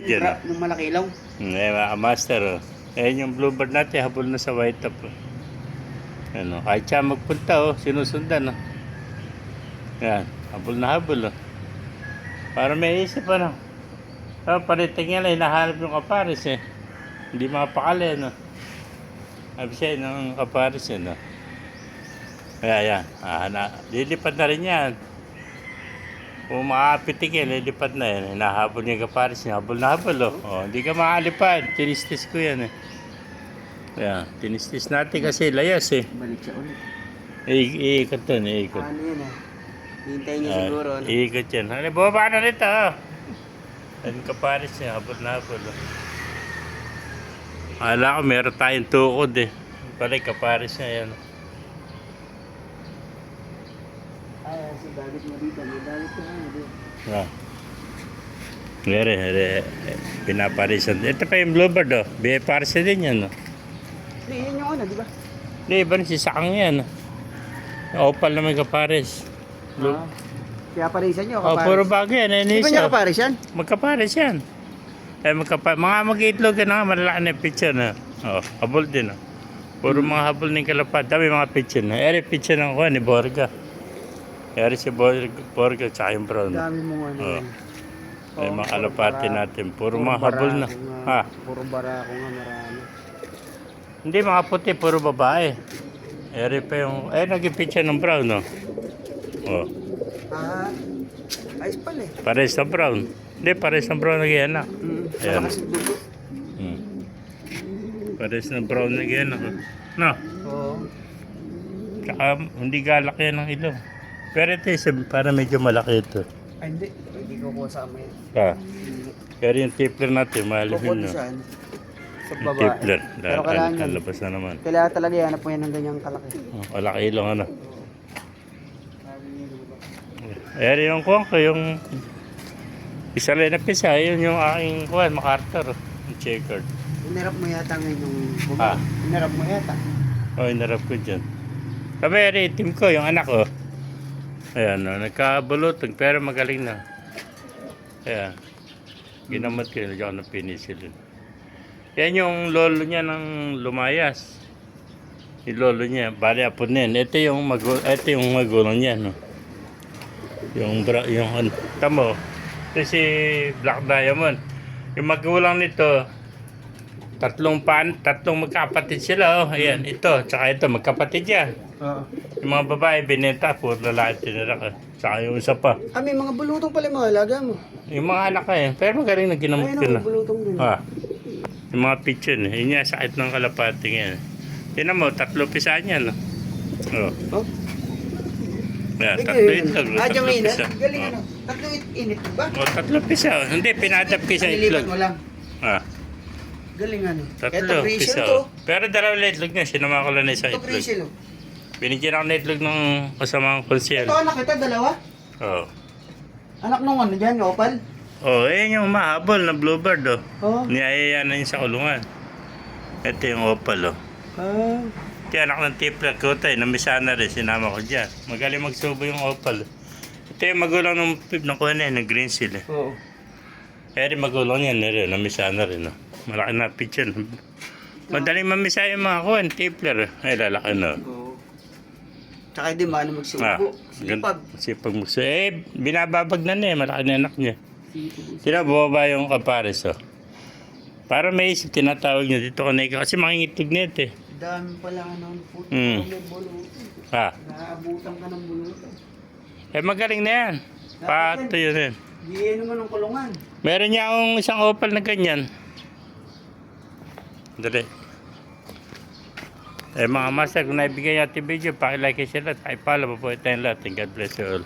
Diyan, oh. Yung malaki ilaw. Mga master, oh. Ayan yung bluebird natin, habol na sa white top. Oh. Ano, kahit siya magpunta, oh, sinusundan, oh. Yan, habol na habol, oh. Para may isip, ano. Oh, pariting yan, hinahanap yung kaparis, eh. Hindi mapakali, no. Sabi siya, ng kaparis, eh, no. Kaya yan, lilipad na rin yan. Kung makapitigil, lilipad na yan. Hinahabol niya kaparis niya. Habol na habol, oh. Oh, hindi ka makalipad. Tinistis ko yan, eh. Kaya, tinistis natin kasi layas, eh. Balik siya ulit. Iikot doon, iikot. Ano yan ah? Hintayin niya siguro. Ano? Iikot yan. Ano, bumaba na rito, oh. Yan kaparis niya, habol na habol, oh. Akala ko meron tayong tukod, eh. Pala, kaparis niya, yan. Si David mo dito. May David ko nga dito. Ah. Pinaparisan. Ito pa yung bluebird, oh. Binaparisan din yan, oh. Hindi, yun yung ano, di ba? Hindi, iba rin si Sakang yan, oh. Opal naman kapares. Kaya parisan nyo, Oh, kapares. puro bago yan. Di ba niya kapares yan? Magkapares yan. Mga mag-iitlog yan, oh. Malalaki na yung picture na. Oh, habol din, oh. Puro mga habol ng kalapad. Dami mga picture na. Eri picture ng kuha ni Borga. Eri si Borga tsaka yung brown. Dami mong ano. Oh. Ay, Oh, mga kalapati natin. Puro mga habol na. Ha? Puro barako nga marami. Hindi, mga puti. Puro babae. Eri pa yung... naging picture ng brown, no? Oh. Ayos pala eh. Pares na brown. Hindi, pares na brown nagyan, Ayan. Malakas yung dugo. Pares na brown nagyan, no? Oo. Tsaka hindi galak yan ng ilaw. Pero ito, para medyo malaki ito. Ay hindi. Hindi ko kasama yan. Pero yung tipler natin, mahalin Kukunin no? siya. Sa Yung babae. tipler. Pero kailangan yan. Labas na naman. Kailangan talaga yan. Hanap mo yan ng ganyang kalaki. Oh, malaki lang, ano? Pero yung kuwan ko, yung isa rin na pisa, yun yung aking kuwan, MacArthur. Yung checkered. Inarap mo yata ngayon yung Ah. Inarap mo yata. Oh, inarap ko dyan. Sabi, team ko, yung anak ko. Ayan, nagkabulutong, pero magaling na. Ayan. Ginamot ko, nagyan ako ng penicillin. Yan yung lolo niya ng lumayas. Yung lolo niya, bali apod na yan. Ito yung magulang niya, no? Yung tamo. Ito si Black Diamond. Yung magulang nito, tatlong magkapatid sila, oh. Ayan, ito, tsaka ito, magkapatid yan. Oo. Yung mga babae, binenta, puro lalaki tinira ka. Tsaka yung isa pa. May mga bulutong pala yung mga alaga mo. Yung mga anak ka, eh. Pero magaling na ginamot ko na. Bulutong din. Yung mga picture, eh. Yun yung sakit ng kalapating yan. Tinan mo, 3 pisaan yan, no? Oh. Yan, 3 itlog. Adyang 3 init. pisa. Galing ano. 3 init ba? Oh, 3 pisa. Hindi, pinadap ko sa Nilipat itlog. mo lang. Ah, Galing ano. 3 pisa. to. Pero 2 itlog niya, sinama ko lang na isang Ito itlog. Priscil. Binigyan ako ng itlog ng kasamang konsyel. Ito anak kita, dalawa? Oh. Anak nung ano dyan, opal? Oh, yung mahabol na bluebird, oh. Oo. Niyayaya na yun sa kulungan. Ito yung opal, oh. Kaya anak ng tipler ko tayo, namisa na rin, sinama ko dyan. Magaling magsubo yung opal. Ito yung magulang ng kuha na yun, ng green seal, eh. Oo. Kaya rin magulang yan, namisa na rin, oh. Malaki na picture. Madaling mamisa yung mga kuha, tipler, ay lalaki na. Oo. Tsaka hindi maano magsubo. Sipag. Sipag magsubo. Binababag na niya, malaki na anak niya. Bumaba yung kapares, oh. Para may isip, tinatawag niya dito ka na ikaw. Kasi makingitog na ito, eh. Dami pala ano, puto. Hmm. May bulutong. Naabutan ka ng bulutong. Magaling na yan. Pato yun yan. Di naman ng kulungan. Meron niya akong isang opal na ganyan. Dali. Mga master, kung naibigay natin video, pakilike sila. Pakipala po po tayong lahat. God bless you all.